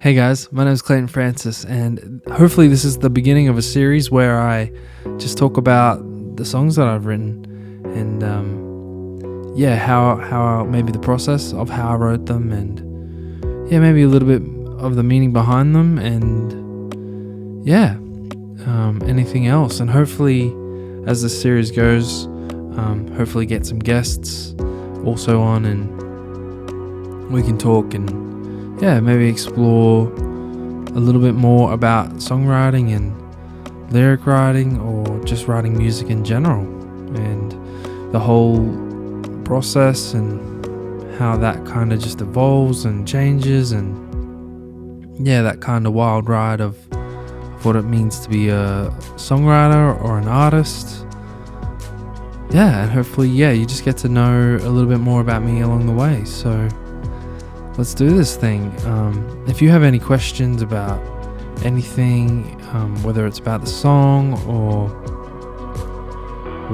Hey guys, my name is Clayton Francis, and hopefully this is the beginning of a series where I just talk about the songs that I've written and how maybe the process of how I wrote them, and maybe a little bit of the meaning behind them, and anything else. And hopefully as the series goes, hopefully get some guests also on, and we can talk and maybe explore a little bit more about songwriting and lyric writing, or just writing music in general, and the whole process and how that kind of just evolves and changes, and that kind of wild ride of what it means to be a songwriter or an artist. And hopefully you just get to know a little bit more about me along the way. So let's do this thing. If you have any questions about anything, whether it's about the song or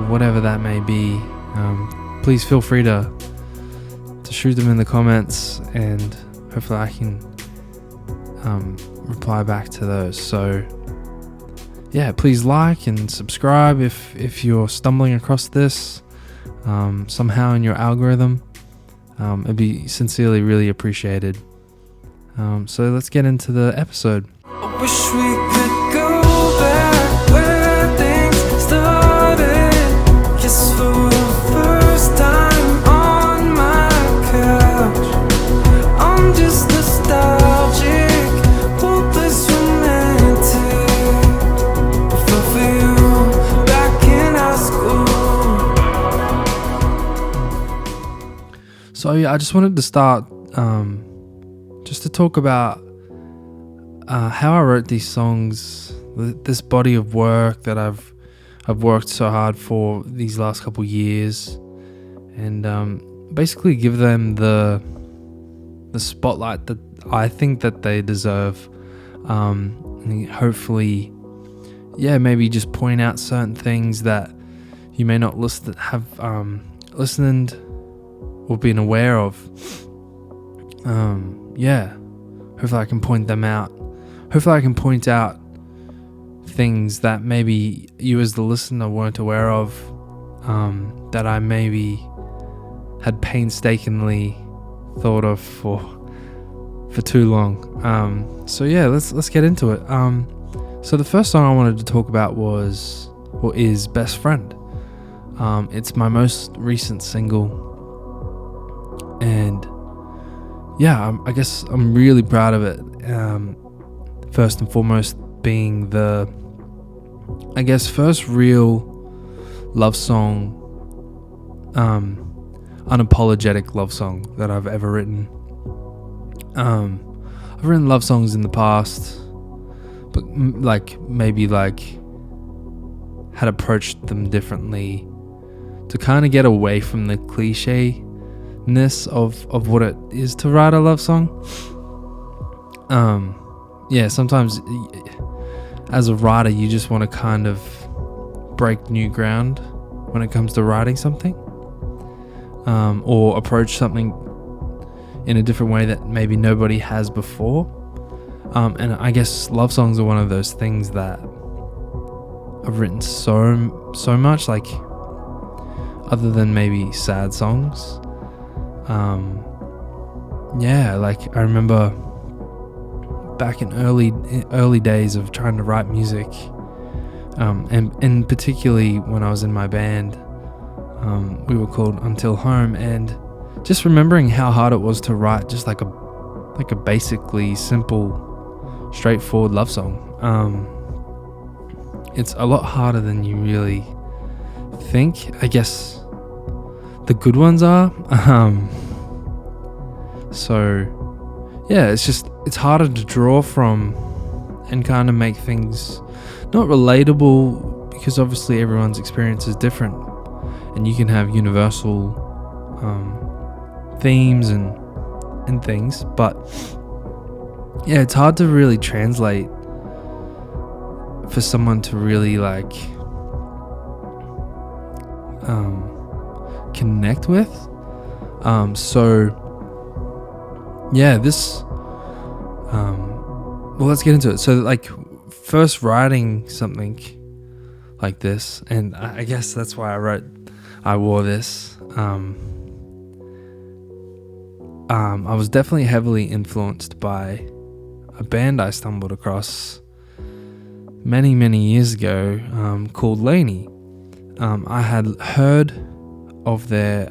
whatever that may be, please feel free to shoot them in the comments, and hopefully I can reply back to those. So please like and subscribe if you're stumbling across this somehow in your algorithm. It'd be sincerely really appreciated. So let's get into the episode. I wish we could go back where things started. Yes, for the first time on my couch, I'm just nostalgic, hopeless romantic. I fell for you back in high school. So I just wanted to start just to talk about how I wrote these songs, this body of work that I've worked so hard for these last couple years, and basically give them the spotlight that I think that they deserve. And hopefully, maybe just point out certain things that you may not have listened or been aware of. Hopefully I can point them out. Hopefully I can point out things that maybe you as the listener weren't aware of, that I maybe had painstakingly thought of for too long. Let's get into it. So the first song I wanted to talk about is Best Friend. It's my most recent single, and I guess I'm really proud of it. First and foremost being the, first real love song, unapologetic love song that I've ever written. I've written love songs in the past, but maybe had approached them differently to kind of get away from the cliche-ness of what it is to write a love song. Sometimes as a writer you just want to kind of break new ground when it comes to writing something, or approach something in a different way that maybe nobody has before. And I guess love songs are one of those things that I've written so much, other than maybe sad songs. I remember back in early days of trying to write music, and particularly when I was in my band, we were called Until Home, and just remembering how hard it was to write just like a basically simple, straightforward love song. It's a lot harder than you really think. I guess the good ones are. It's harder to draw from and kind of make things not relatable, because obviously everyone's experience is different, and you can have universal themes and things, but it's hard to really translate for someone to really connect with. This well, let's get into it. So, like, first writing something like this, and I guess that's why I wore this. I was definitely heavily influenced by a band I stumbled across many, many years ago, called Laney. I had heard of their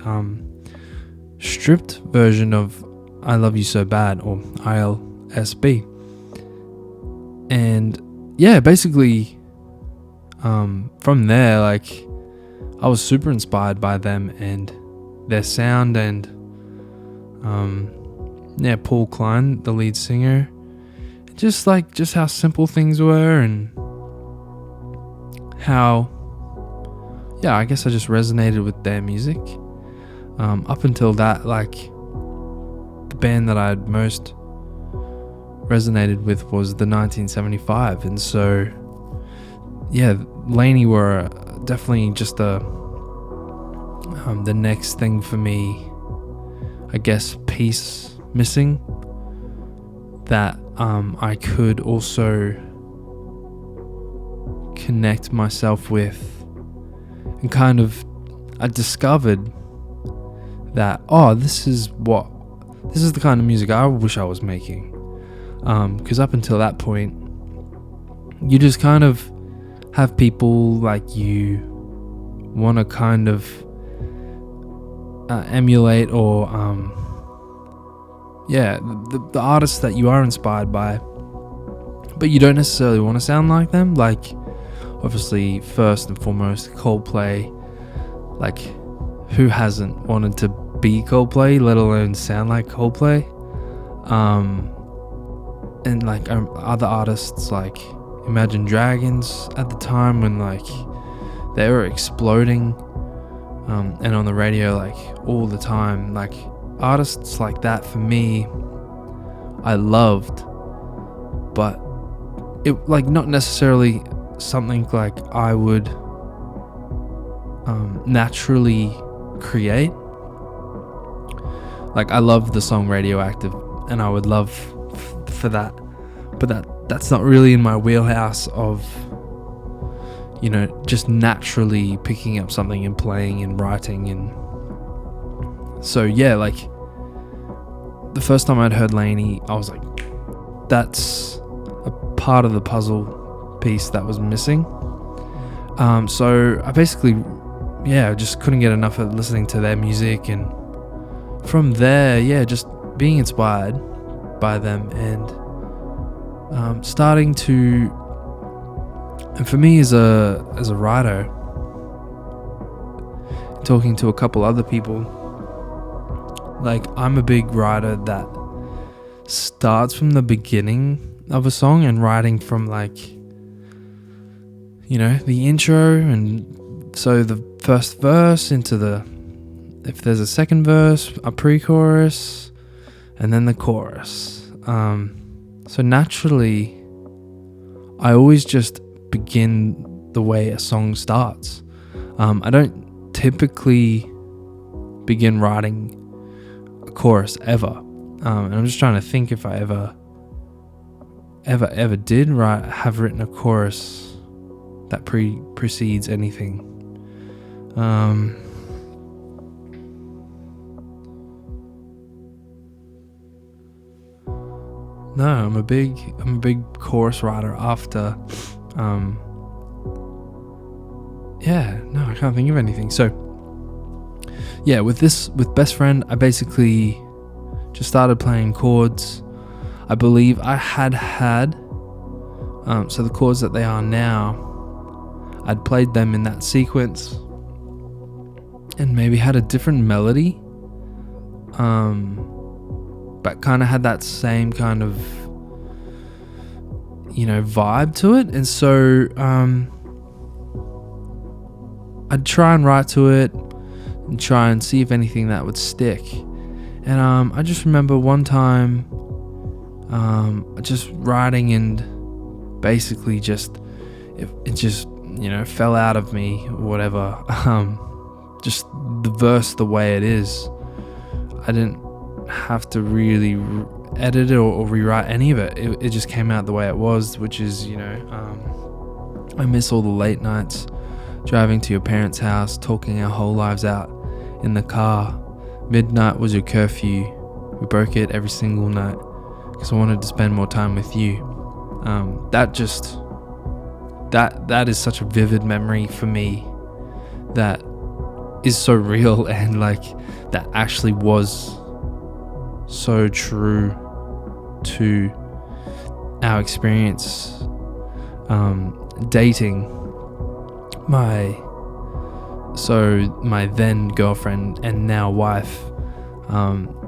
stripped version of I Love You So Bad, or ILSB. And yeah, basically, from there, like, I was super inspired by them and their sound, and Paul Klein, the lead singer, just how simple things were, and how, I guess I just resonated with their music. Up until that, like, the band that I had most resonated with was the 1975, and so Laney were definitely just the next thing for me, I guess, piece missing that I could also connect myself with, and kind of I discovered that this is the kind of music I wish I was making, because up until that point you just kind of have people like you want to kind of emulate, or the artists that you are inspired by, but you don't necessarily want to sound like them. Like, obviously, first and foremost, Coldplay. Like, who hasn't wanted to be Coldplay, let alone sound like Coldplay? And like other artists like Imagine Dragons at the time, when like they were exploding, and on the radio like all the time. Like, artists like that, for me, I loved, but it, like, not necessarily something like I would naturally create. Like, I love the song Radioactive, and I would love for that, but that's not really in my wheelhouse of, just naturally picking up something and playing and writing. And so like, the first time I'd heard Laney, I was like, that's a part of the puzzle piece that was missing. So I basically just couldn't get enough of listening to their music, and from there just being inspired by them, and starting to, and for me as a writer, talking to a couple other people, like, I'm a big writer that starts from the beginning of a song and writing from, like, the intro, and so the first verse into if there's a second verse, a pre-chorus, and then the chorus. So naturally, I always just begin the way a song starts. I don't typically begin writing a chorus ever. And I'm just trying to think if I ever did have written a chorus that precedes anything. No, I'm a big chorus writer after. I can't think of anything. So, with Best Friend, I basically just started playing chords. I believe I had so the chords that they are now, I'd played them in that sequence, and maybe had a different melody, but kind of had that same kind of vibe to it. And so I'd try and write to it and try and see if anything that would stick. And I just remember one time just writing, and basically it just fell out of me or whatever. Just the verse the way it is, I didn't have to really edit it or rewrite any of it. It just came out the way it was, which is, I miss all the late nights driving to your parents' house, talking our whole lives out in the car. Midnight was your curfew. We broke it every single night because I wanted to spend more time with you. That is such a vivid memory for me that is so real, and like that actually was so true to our experience dating my then girlfriend and now wife.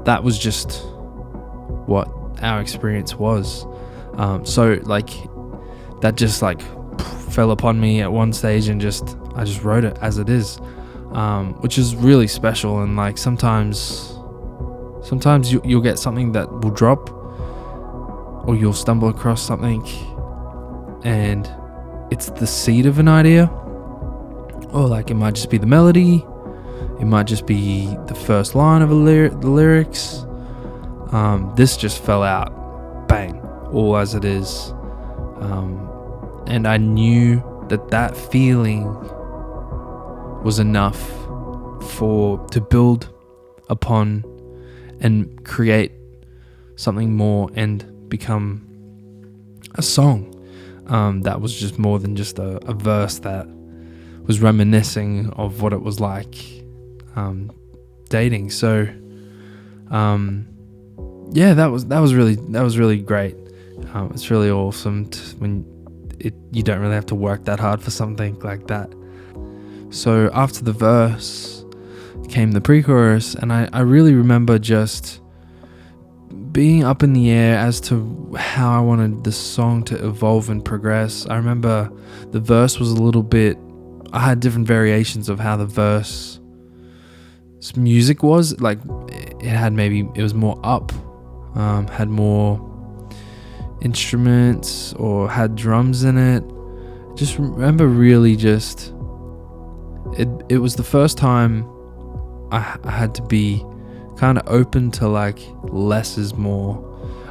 That was just what our experience was. So like that just like fell upon me at one stage, and I just wrote it as it is, which is really special. And like sometimes you'll get something that will drop, or you'll stumble across something and it's the seed of an idea, or like it might just be the melody, it might just be the first line of the lyrics. This just fell out, bang, all as it is. And I knew that feeling was enough to build upon and create something more and become a song that was just more than just a verse that was reminiscing of what it was like dating. So that was really great. It's really awesome when you don't really have to work that hard for something like that. So after the verse came the pre-chorus, and I really remember just being up in the air as to how I wanted the song to evolve and progress. I remember the verse was a little bit, I had different variations of how the verse music was. Like it was more up, had more instruments or had drums in it. Just remember really just it was the first time I had to be kind of open to like less is more,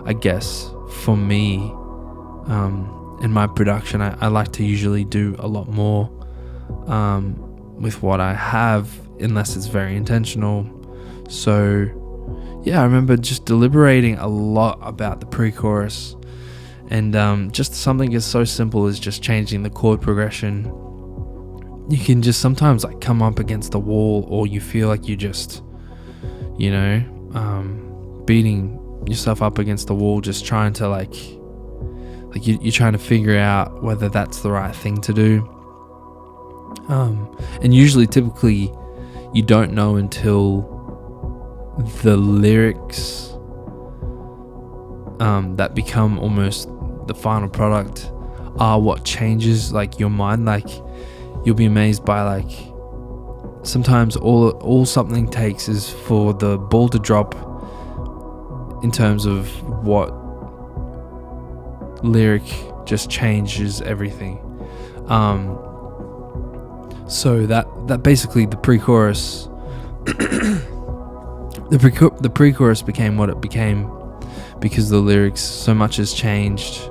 I guess, for me. In my production, I like to usually do a lot more with what I have, unless it's very intentional. So yeah, I remember just deliberating a lot about the pre-chorus, and just something as so simple as just changing the chord progression. You can just sometimes like come up against the wall, or you feel like you just, beating yourself up against the wall, just trying to like you're trying to figure out whether that's the right thing to do. And typically you don't know until the lyrics that become almost the final product are what changes like your mind. Like you'll be amazed by like sometimes all something takes is for the ball to drop in terms of what lyric just changes everything. So that basically the pre-chorus the pre-chorus became what it became because the lyrics so much has changed.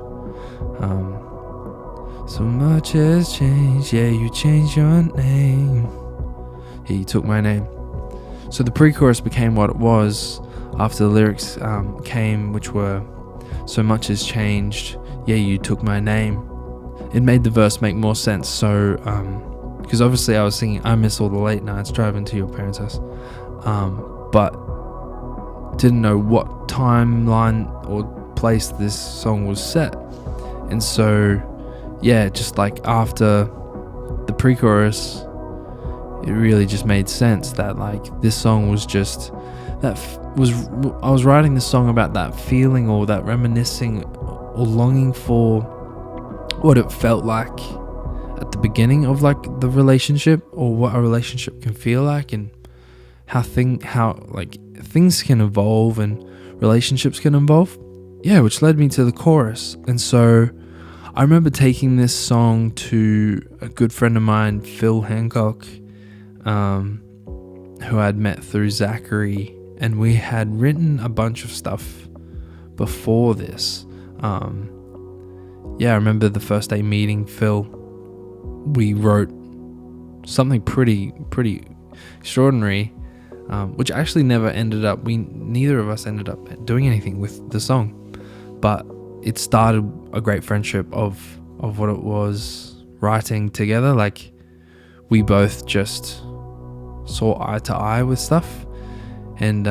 So much has changed, yeah, you changed your name, yeah, you took my name. So the pre-chorus became what it was after the lyrics came, which were so much has changed, yeah, you took my name. It made the verse make more sense. So because obviously I was singing I miss all the late nights driving to your parents' house, but didn't know what timeline or place this song was set. And so yeah, just like after the pre-chorus, it really just made sense that like this song was just I was writing this song about that feeling, or that reminiscing or longing for what it felt like at the beginning of like the relationship, or what a relationship can feel like, and how things can evolve and relationships can evolve. Yeah, which led me to the chorus. And so I remember taking this song to a good friend of mine, Phil Hancock, who I'd met through Zachary, and we had written a bunch of stuff before this. I remember the first day meeting Phil. We wrote something pretty extraordinary, which actually never ended up. Neither of us ended up doing anything with the song, but it started a great friendship of what it was writing together. Like, we both just saw eye to eye with stuff, and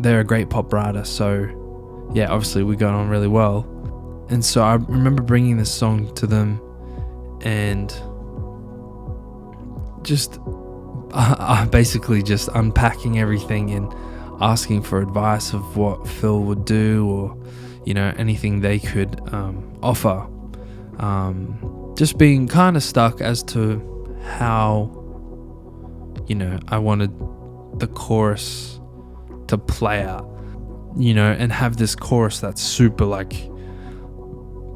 they're a great pop writer, so obviously we got on really well. And so I remember bringing this song to them and just basically just unpacking everything and asking for advice of what Phil would do, or anything they could offer. Just being kind of stuck as to how I wanted the chorus to play out, and have this chorus that's super like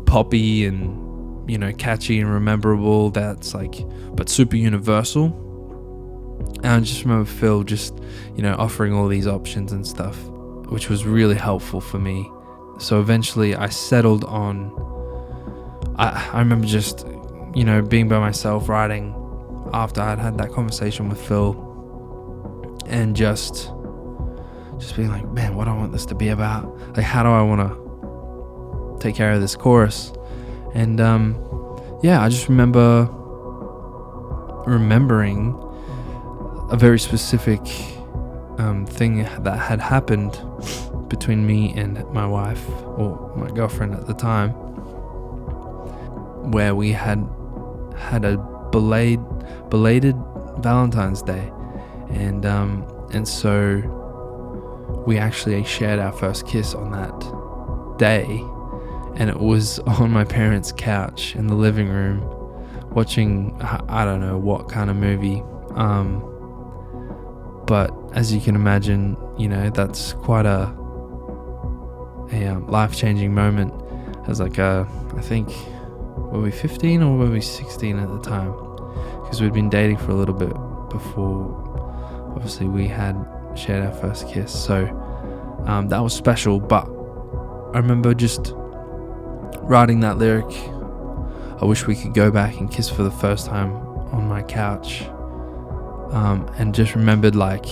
poppy and catchy and rememberable, that's like but super universal. And I just remember Phil just offering all these options and stuff, which was really helpful for me. So eventually I settled on, I remember just being by myself writing after I'd had that conversation with Phil, and just being like, man, what do I want this to be about? Like, how do I want to take care of this chorus? And I just remembering a very specific thing that had happened between me and my wife, or my girlfriend at the time, where we had a belated Valentine's Day, and so we actually shared our first kiss on that day, and it was on my parents' couch in the living room, watching I don't know what kind of movie, but as you can imagine, that's quite a life-changing moment. As like I think, were we 15 or were we 16 at the time? Because we'd been dating for a little bit before, obviously, we had shared our first kiss. So that was special. But I remember just writing that lyric, I wish we could go back and kiss for the first time, on my couch, and just remembered like,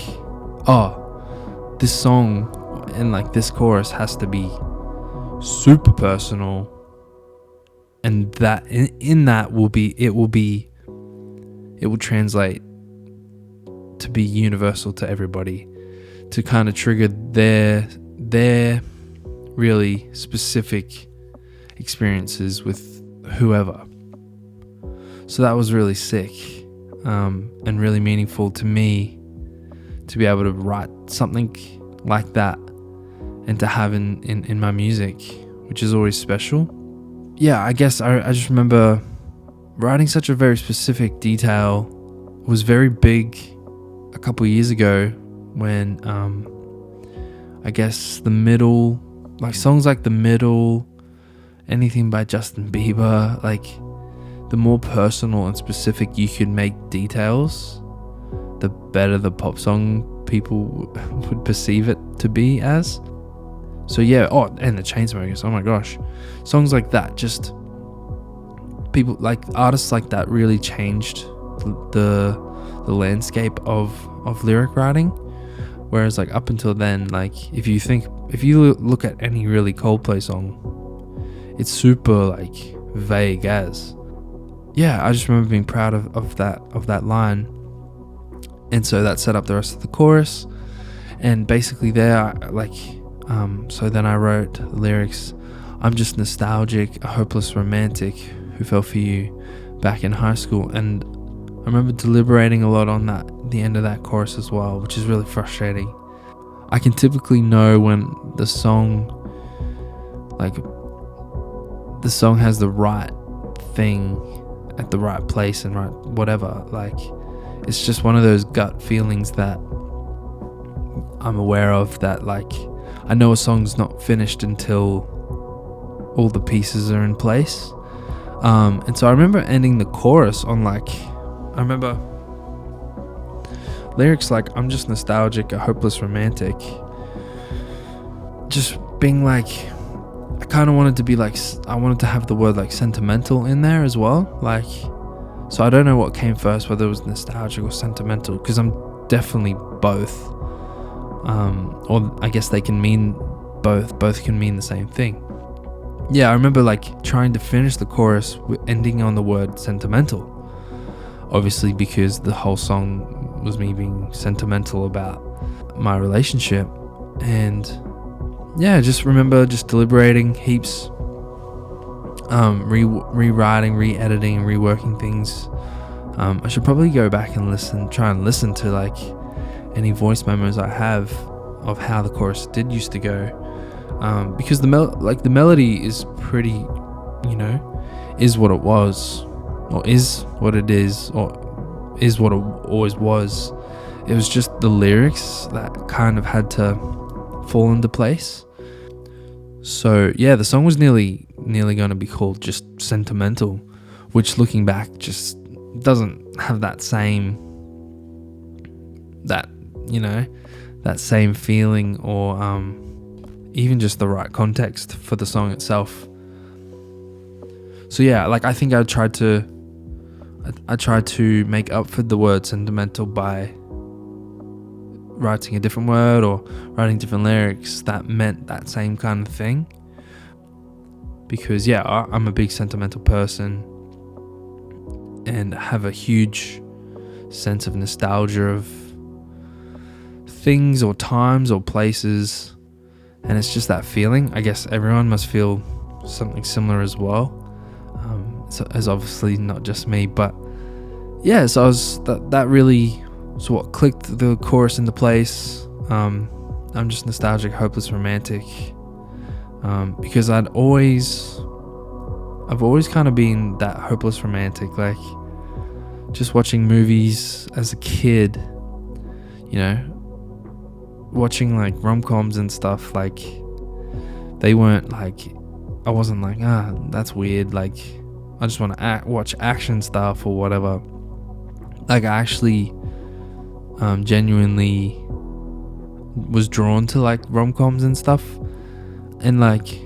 this song and like this chorus has to be super personal, and that in that will translate to be universal to everybody, to kind of trigger their really specific experiences with whoever. So that was really sick, and really meaningful to me, to be able to write something like that and to have in my music, which is always special. I guess I just remember writing such a very specific detail. It was very big a couple years ago when I guess The Middle, like songs like The Middle, anything by Justin Bieber, like the more personal and specific you could make details, the better the pop song people would perceive it to be as. So and the Chainsmokers, oh my gosh, songs like that, just people like artists like that really changed the landscape of lyric writing. Whereas like up until then, like if you look at any really Coldplay song, it's super like vague as. I just remember being proud of that line. And so that set up the rest of the chorus, and basically there, so then I wrote the lyrics, I'm just nostalgic, a hopeless romantic who fell for you back in high school. And I remember deliberating a lot on the end of that chorus as well, which is really frustrating. I can typically know when the song has the right thing at the right place and right whatever. Like, it's just one of those gut feelings that I'm aware of, that like I know a song's not finished until all the pieces are in place. And so I remember ending the chorus on I remember lyrics like, I'm just nostalgic, a hopeless romantic just being like, I kind of wanted to be like, I wanted to have the word like sentimental in there as well. Like, so I don't know what came first, whether it was nostalgic or sentimental, because I'm definitely both. Or I guess they can mean both. Both can mean the same thing. Yeah, I remember like trying to finish the chorus ending on the word sentimental. Obviously, because the whole song was me being sentimental about my relationship. And yeah, just remember just deliberating heaps, rewriting, re-editing, reworking things. I should probably go back and try and listen to like any voice memos I have of how the chorus did used to go, because the melody is pretty, is what it was, or is what it is, or is what it always was. It was just the lyrics that kind of had to fall into place. So yeah, the song was nearly going to be called just Sentimental, which looking back just doesn't have that same feeling, or even just the right context for the song itself. So yeah, like I think I tried to make up for the word sentimental by writing a different word or writing different lyrics that meant that same kind of thing. Because yeah, I'm a big sentimental person and have a huge sense of nostalgia of things or times or places, and it's just that feeling. I guess everyone must feel something similar as well. So as obviously not just me, but yeah, so that really was what clicked the chorus into place. I'm just nostalgic, hopeless romantic, because I've always kind of been that hopeless romantic, like just watching movies as a kid, watching like rom-coms and stuff. Like they weren't like, I wasn't like, that's weird, like I just want to watch action stuff or whatever. Like I actually genuinely was drawn to like rom-coms and stuff. And like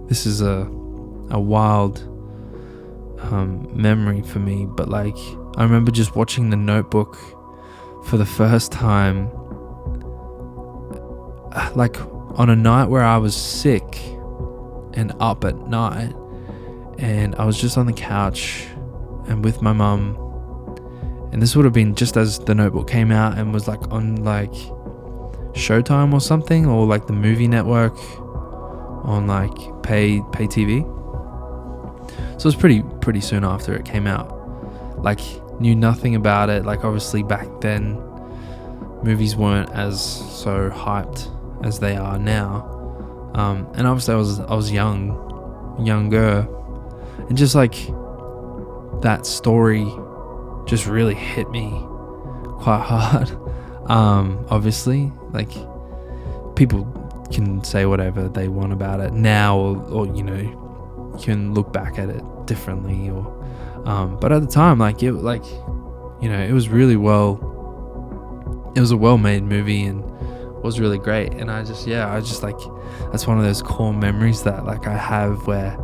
this is a wild memory for me, but like I remember just watching The Notebook for the first time, like on a night where I was sick and up at night, and I was just on the couch and with my mum, and this would have been just as The Notebook came out and was like on like Showtime or something, or like the movie network on like pay TV. So it was pretty soon after it came out. Like knew nothing about it. Like obviously back then movies weren't as so hyped as they are now. And obviously I was younger, and just like that story just really hit me quite hard. Obviously, like people can say whatever they want about it now, or you can look back at it differently, or but at the time, like it was really it was a well-made movie and was really great. And I just like, that's one of those core memories that like I have, where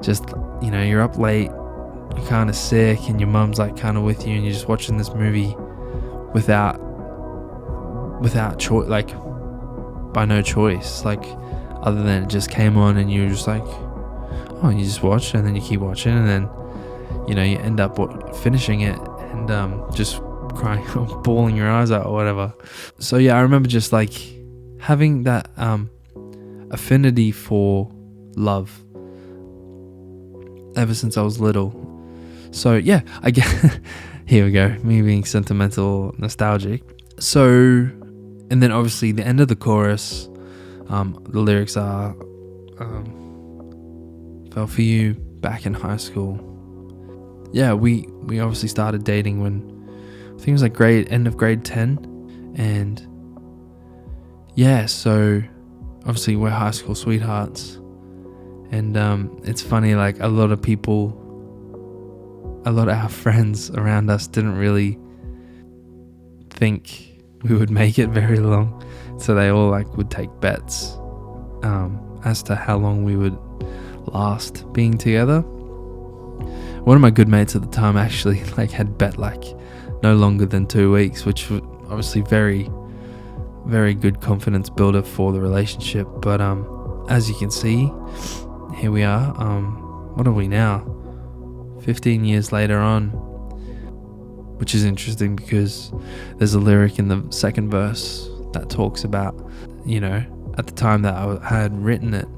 just you're up late, you're kind of sick, and your mum's like kind of with you, and you're just watching this movie without choice, like by no choice, like other than it just came on, and you're just like, oh, you just watch, and then you keep watching, and then you end up finishing it and just crying or bawling your eyes out or whatever. So yeah, I remember just like having that affinity for love ever since I was little. So yeah, I guess here we go, me being sentimental, nostalgic. So, and then obviously the end of the chorus, the lyrics are fell for you back in high school. Yeah, we obviously started dating when I think it was like end of grade 10, and yeah, so obviously we're high school sweethearts, and it's funny, like a lot of our friends around us didn't really think we would make it very long, so they all like would take bets as to how long we would last being together. One of my good mates at the time actually like had bet like no longer than 2 weeks, which was obviously very, very good confidence builder for the relationship. But as you can see, here we are. What are we now? 15 years later on, which is interesting because there's a lyric in the second verse that talks about, you know, at the time that I had written it,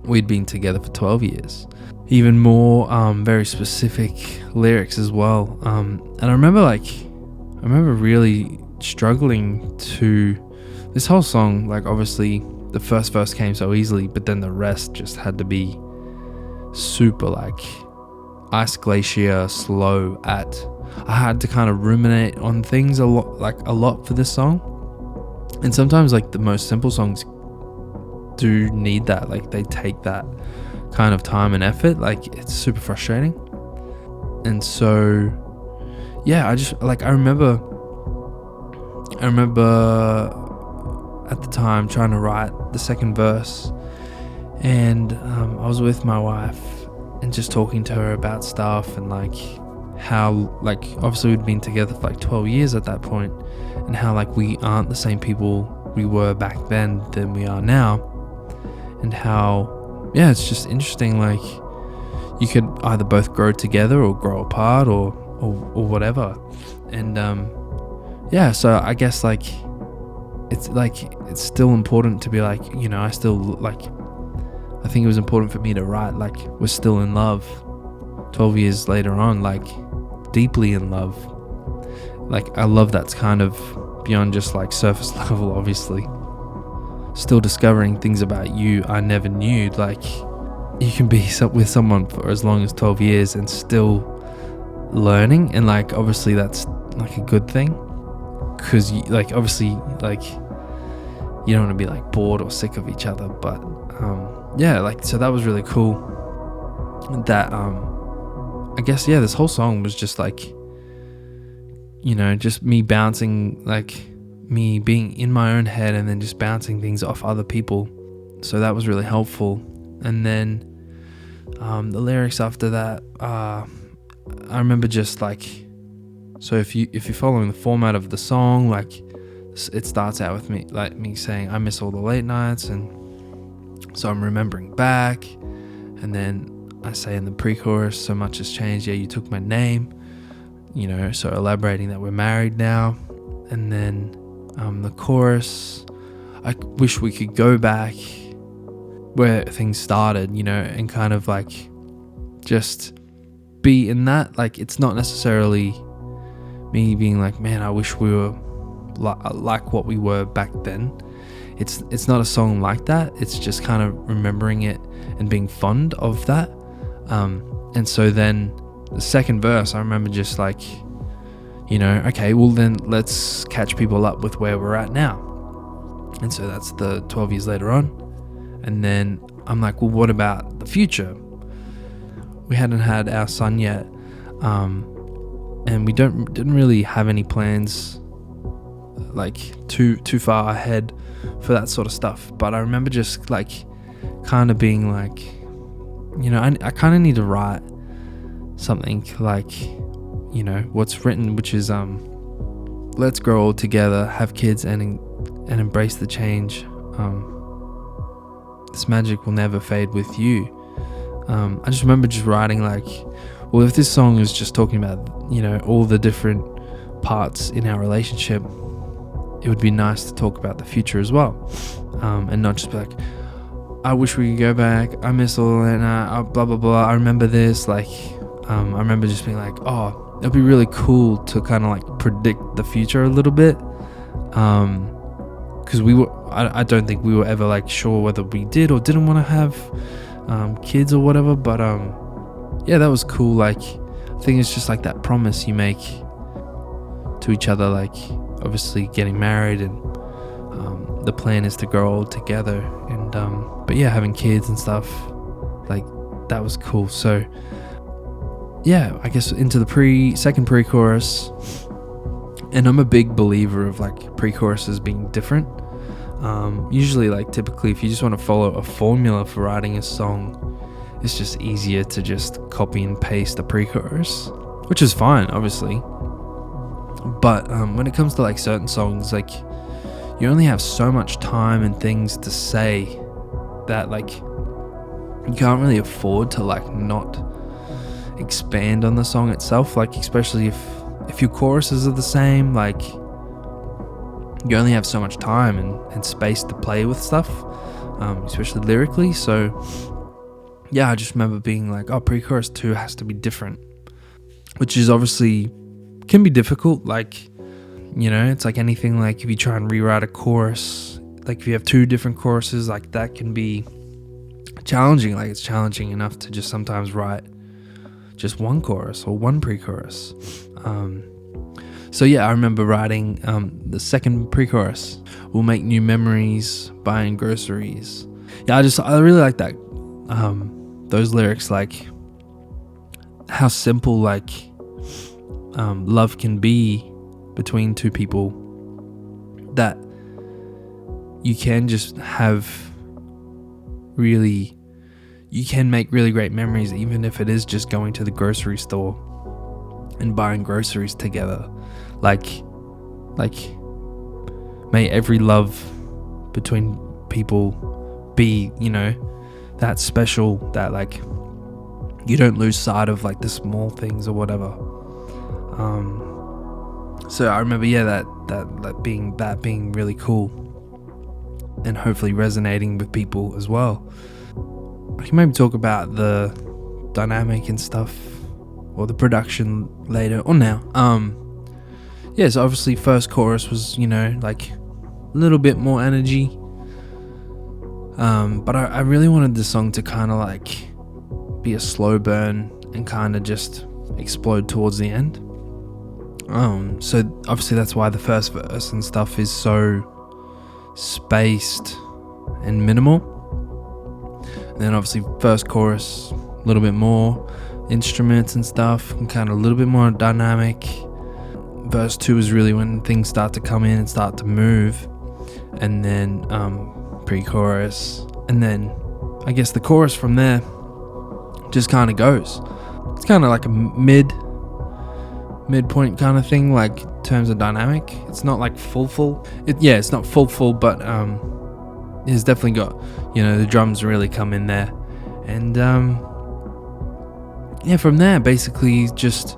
we'd been together for 12 years. Even more very specific lyrics as well. And I remember really struggling to this whole song. Like, obviously the first verse came so easily, but then the rest just had to be super like ice glacier slow. I had to kind of ruminate on things a lot for this song. And sometimes like the most simple songs do need that. Like, they take that kind of time and effort. Like, it's super frustrating. And so yeah, I remember at the time trying to write the second verse, and I was with my wife and just talking to her about stuff, and like how, like, obviously we'd been together for like 12 years at that point, and how like we aren't the same people we were back then than we are now, and how, yeah, it's just interesting. Like, you could either both grow together or grow apart or whatever. And yeah, so I guess like it's still important to be like, you know, I think it was important for me to write like we're still in love 12 years later on, like deeply in love. Like, I love that's kind of beyond just like surface level, obviously. Still discovering things about you I never knew. Like, you can be with someone for as long as 12 years and still learning, and like obviously that's like a good thing, because like obviously like you don't want to be like bored or sick of each other. But yeah, like, so that was really cool. That I guess, yeah, this whole song was just like, you know, just me bouncing, like me being in my own head and then just bouncing things off other people. So that was really helpful. And then the lyrics after that, I remember just like, so if you're following the format of the song, like it starts out with me saying I miss all the late nights, and so I'm remembering back, and then I say in the pre-chorus, so much has changed, yeah, you took my name, you know, so elaborating that we're married now. And then the chorus, I wish we could go back where things started, you know, and kind of like just be in that. Like, it's not necessarily me being like, man, I wish we were like what we were back then. It's not a song like that. It's just kind of remembering it and being fond of that. And so then the second verse, I remember just like, you know, okay, well then let's catch people up with where we're at now. And so that's the 12 years later on. And then I'm like, well, what about the future? We hadn't had our son yet, and we didn't really have any plans like too far ahead for that sort of stuff. But I remember just like kind of being like, you know, I kind of need to write something like, you know, what's written, which is let's grow old together, have kids, and embrace the change. This magic will never fade with you. I just remember just writing like, well, if this song is just talking about, you know, all the different parts in our relationship, it would be nice to talk about the future as well, and not just be like, I wish we could go back, I miss all that, blah blah blah, I remember this. Like, I remember just being like, oh, it'd be really cool to kind of like predict the future a little bit, because I don't think we were ever like sure whether we did or didn't want to have kids or whatever. But yeah, that was cool. Like, I think it's just like that promise you make to each other, like obviously getting married, and the plan is to grow old together, and but yeah, having kids and stuff, like that was cool. So yeah, I guess into the second pre-chorus, and I'm a big believer of like pre-choruses being different. Usually, like, typically, if you just want to follow a formula for writing a song, it's just easier to just copy and paste the pre-chorus, which is fine, obviously. But when it comes to like certain songs, like, you only have so much time and things to say that, like, you can't really afford to like not expand on the song itself. Like, especially if your choruses are the same, like, you only have so much time and space to play with stuff, especially lyrically. So yeah, I just remember being like, oh, pre-chorus 2 has to be different, which is obviously can be difficult. Like, you know, it's like anything. Like, if you try and rewrite a chorus, like if you have 2 different choruses, like that can be challenging. Like, it's challenging enough to just sometimes write just one chorus or one pre-chorus. So yeah, I remember writing the second pre-chorus. We'll make new memories, buying groceries. Yeah, I really like that. Those lyrics, like how simple like love can be between 2 people, that you can just have you can make really great memories, even if it is just going to the grocery store and buying groceries together. Like may every love between people be, you know, that special, that like you don't lose sight of like the small things or whatever. So I remember, yeah, that being really cool and hopefully resonating with people as well. I can maybe talk about the dynamic and stuff, or the production later or now. Yeah, so obviously first chorus was, you know, like a little bit more energy. But I really wanted the song to kind of like be a slow burn and kind of just explode towards the end. So obviously that's why the first verse and stuff is so spaced and minimal. And then obviously first chorus, a little bit more instruments and stuff, and kind of a little bit more dynamic. Verse 2 is really when things start to come in and start to move. And then pre-chorus, and then I guess the chorus from there just kind of goes. It's kind of like a midpoint kind of thing, like in terms of dynamic. It's not like full. It's not full, but it's definitely got, you know, the drums really come in there. And yeah, from there basically just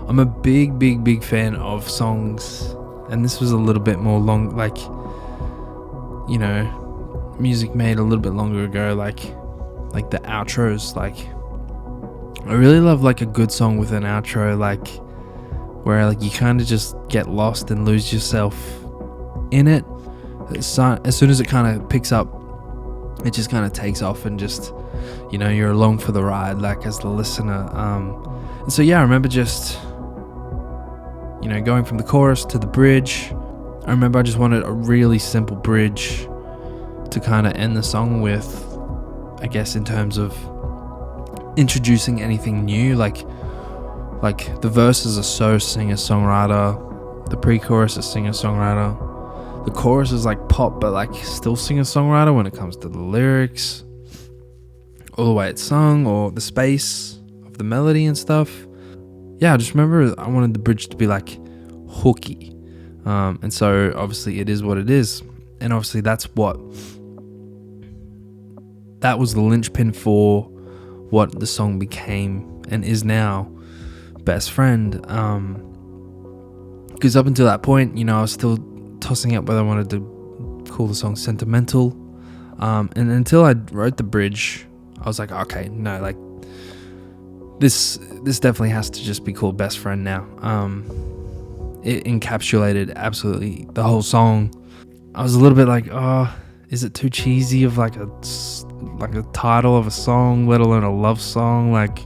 I'm a big fan of songs, and this was a little bit more long, like, you know, music made a little bit longer ago, like the outros. Like, I really love like a good song with an outro, like where like you kind of just get lost and lose yourself in it. As soon as it kind of picks up, it just kind of takes off, and just, you know, you're along for the ride, like as the listener. And so yeah, I remember just, you know, going from the chorus to the bridge. I remember I just wanted a really simple bridge to kind of end the song with, I guess, in terms of introducing anything new. Like the verses are so singer-songwriter, the pre-chorus is singer-songwriter, the chorus is like pop, but like still singer-songwriter when it comes to the lyrics, or the way it's sung, or the space of the melody and stuff. Yeah, I just remember I wanted the bridge to be like hooky. And so obviously it is what it is. And obviously that was the linchpin for what the song became and is now, Best Friend. Because up until that point, you know, I was still tossing up whether I wanted to call the song Sentimental. And until I wrote the bridge, I was like, okay, no, like this definitely has to just be called Best Friend now. It encapsulated absolutely the whole song. I was a little bit like, oh, is it too cheesy of like a title of a song, let alone a love song? Like,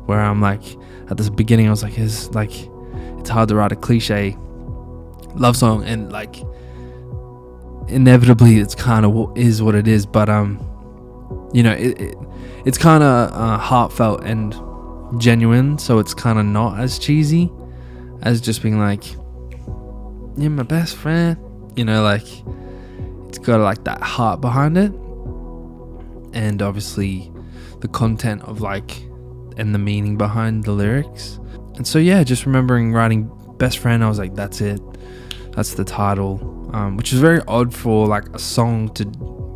where I'm like, at this beginning, I was like, it's hard to write a cliche love song, and like inevitably it's kind of is what it is. But you know, it's kind of heartfelt and genuine, so it's kind of not as cheesy as just being like, you're my best friend, you know, like it's got like that heart behind it, and obviously the content of like and the meaning behind the lyrics. And so yeah, just remembering writing Best Friend, I was like, that's it, that's the title, which is very odd for like a song to,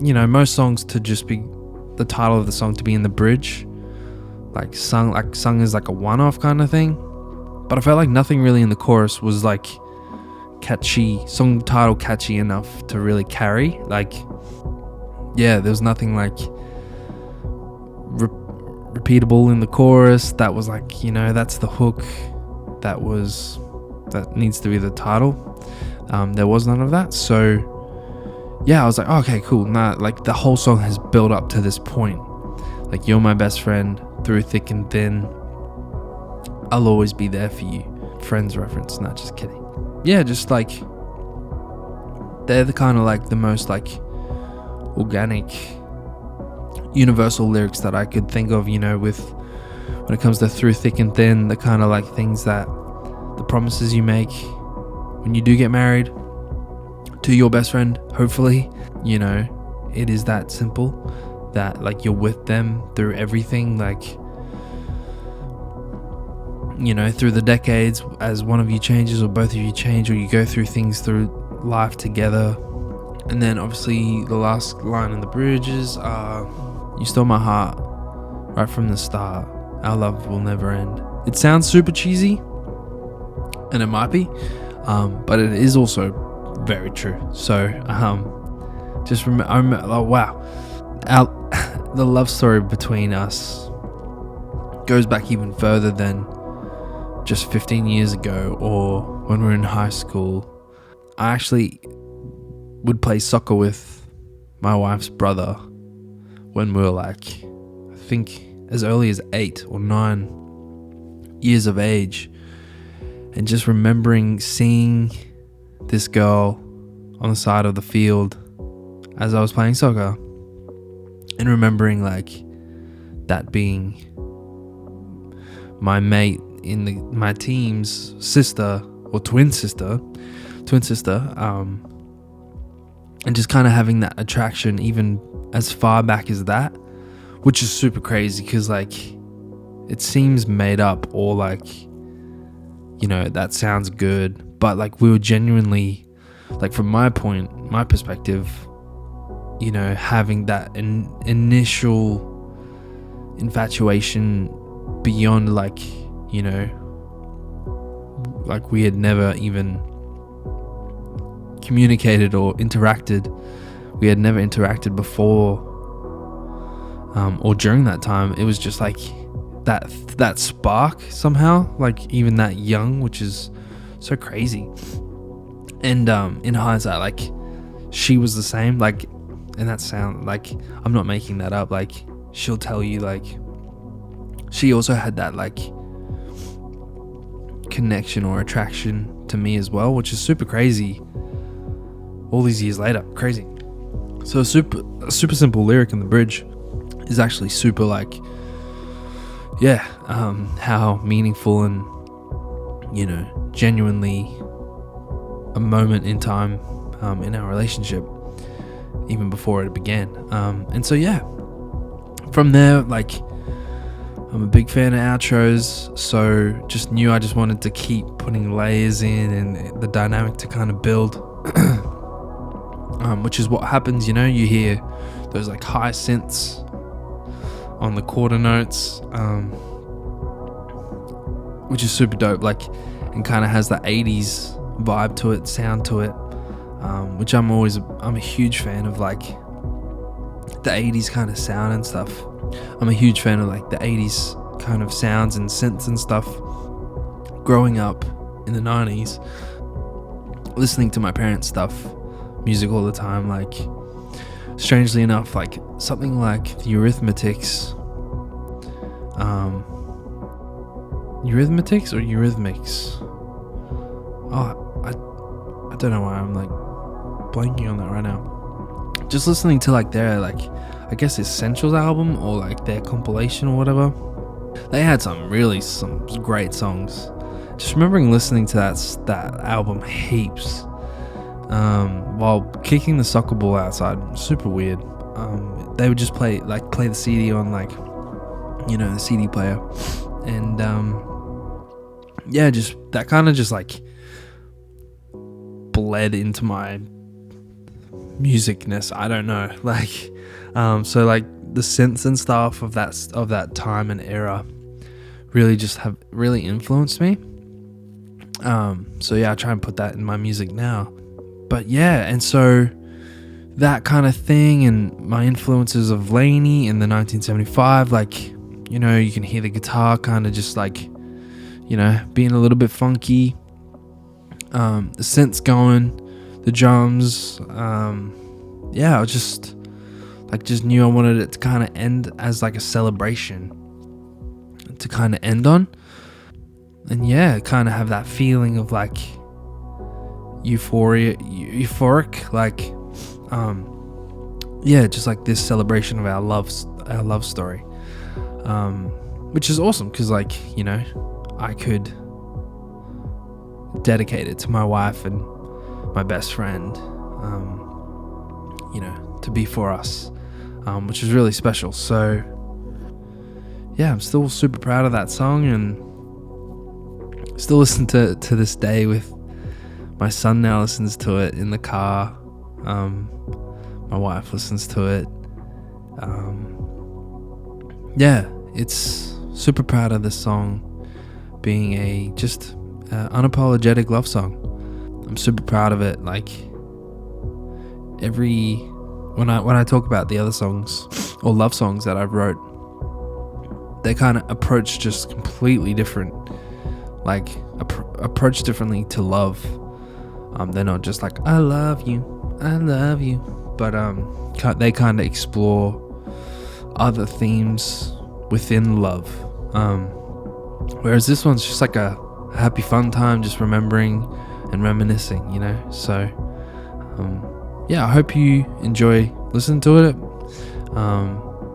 you know, most songs to just be the title of the song to be in the bridge, like sung as like a one-off kind of thing. But I felt like nothing really in the chorus was like catchy, song title catchy enough to really carry. Like, yeah, there was nothing like repeatable in the chorus that was like, you know, that's the hook, that needs to be the title. There was none of that. So yeah, I was like, oh, okay, cool. Nah, like the whole song has built up to this point. Like, you're my best friend through thick and thin, I'll always be there for you. Friends reference, not just kidding. Yeah, just like, they're the kind of like the most like organic, universal lyrics that I could think of, you know, with when it comes to through thick and thin, the kind of like things that, the promises you make when you do get married to your best friend, hopefully, you know, it is that simple, that like you're with them through everything, like, you know, through the decades, as one of you changes or both of you change, or you go through things through life together. And then obviously the last line in the bridge is, you stole my heart right from the start, our love will never end. It sounds super cheesy, and it might be, but it is also very true. So just remember, oh wow, the love story between us goes back even further than just 15 years ago, or when we were in high school. I actually would play soccer with my wife's brother when we were like, I think as early as 8 or 9 years of age, and just remembering seeing this girl on the side of the field as I was playing soccer, and remembering like that being my mate in my team's sister, or twin sister, and just kind of having that attraction even as far back as that, which is super crazy, because like it seems made up, or like, you know, that sounds good, but like we were genuinely, like from my perspective, you know, having that initial infatuation beyond like, you know, like we had never even communicated or interacted. We had never interacted before, or during that time. It was just like that spark somehow, like even that young, which is so crazy. And in hindsight, like she was the same, like, and that sound like, I'm not making that up, like she'll tell you like she also had that like connection or attraction to me as well, which is super crazy all these years later. Crazy. So a super simple lyric in the bridge is actually super like, yeah, how meaningful and, you know, genuinely a moment in time in our relationship, even before it began. And so yeah, from there, like, I'm a big fan of outros, so just knew I just wanted to keep putting layers in and the dynamic to kind of build, which is what happens, you know, you hear those like high synths on the quarter notes, which is super dope, like, and kind of has that 80s vibe to it, sound to it, which I'm a huge fan of, like the 80s kind of sound and stuff. I'm a huge fan of like the 80s kind of sounds and synths and stuff. Growing up in the 90s, listening to my parents' music all the time, like, strangely enough, like something like the Eurythmics or Eurythmics. Oh, I don't know why I'm like blanking on that right now. Just listening to like their, like, I guess Essentials album, or like their compilation or whatever. They had some great songs. Just remembering listening to that album heaps, while kicking the soccer ball outside. Super weird. They would just play the CD on the CD player, and just that kind of just bled into my musicness. I don't know, so the synths and stuff of that time and era really just have really influenced me. I try and put that in my music now. But yeah, and so that kind of thing, and my influences of LANY in the 1975, you can hear the guitar kind of just being a little bit funky, the synths going, the drums, I was just knew I wanted it to kind of end as a celebration to kind of end on, and kind of have that feeling of euphoric, just this celebration of our love story, which is awesome because I could dedicate it to my wife and my best friend, to be for us, which is really special. So I'm still super proud of that song, and still listen to this day. With my son now listens to it in the car, my wife listens to it. It's super proud of this song being a just unapologetic love song. I'm super proud of it. When I talk about the other songs or love songs that I wrote, they kind of approach just completely different, approach differently to love. They're not just I love you, but they kind of explore other themes within love. Whereas this one's just a happy fun time, just remembering and reminiscing, So I hope you enjoy listening to it.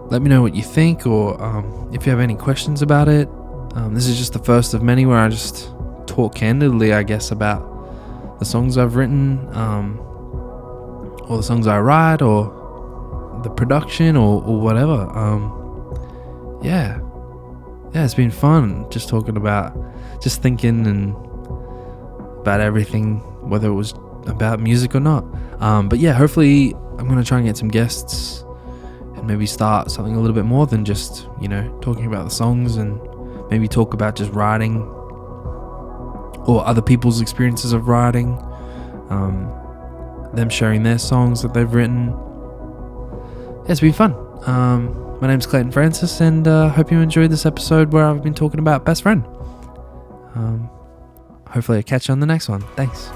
Let me know what you think, or if you have any questions about it. This is just the first of many where I just talk candidly, I guess, about the songs I've written, or the songs I write, or the production, or whatever. It's been fun just talking about, just thinking and about everything, whether it was about music or not. Hopefully I'm going to try and get some guests and maybe start something a little bit more than just, talking about the songs, and maybe talk about just writing or other people's experiences of writing, them sharing their songs that they've written. It's been fun. My name's Clayton Francis, and hope you enjoyed this episode where I've been talking about best friend. Hopefully I'll catch you on the next one. Thanks.